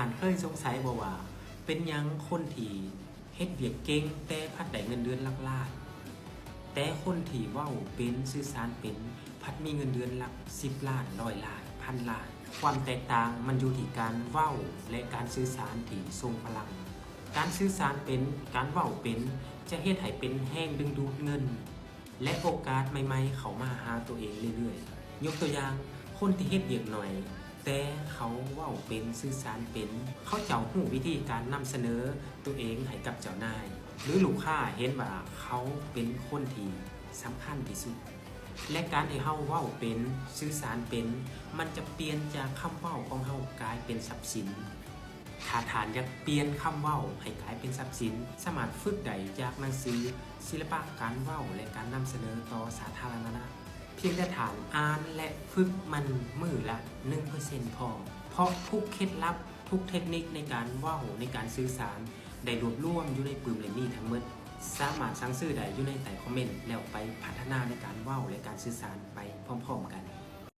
านเคยสงสัยบ่ว่าเป็นยังคนที่เฮ็ดเวียกเก่งแต่พัดได้เงินเดือนหลักล้านแต่คนที่เว้าเป็นสื่อสารเป็นพัดมีเงินเดือนหลัก10 ล้าน100 ล้านพันล้านความแตกต่างมันอยู่ที่การเว้าและการสื่อสารที่ทรงพลังการสื่อสารเป็นการเว้าเป็นจะเฮ็ดให้เป็นแห้งดึงดูดเงินและโอกาสใหม่ๆเข้ามาหาตัวเองเรื่อยๆยกตัวอย่างคนที่เฮ็ดเวียกหน่อยแต่เขาเว้าเป็นสื่อสารเป็นเขาเจ้าหู้วิธีการนำเสนอตัวเองให้กับเจ้านายหรือลูกค้าเห็นว่าเขาเป็นคนที่สำคัญที่สุดและการที่เฮาเว้าเป็นสื่อสารเป็นมันจะเปลี่ยนจากคำเว้าของเฮากลายเป็นทรัพย์สินถ้าฐานอยากเปลี่ยนคำเว้าให้กลายเป็นทรัพย์สินสามารถฝึกได้จากหนังสือศิลปะการเว้าและการนำเสนอต่อสาธารณะเพียงแต่ฐานอ่านและฝึกมันมือละ 1% พอเพราะทุกเคล็ดลับทุกเทคนิคในการเว้าในการสื่อสารได้รวบรวมอยู่ในปึ้มเล่มนี้ทั้งหมดสามารถสั่งซื้อได้อยู่ในใต้คอมเมนต์แล้วไปพัฒนาในการเว้าและการสื่อสารไปพร้อมๆกัน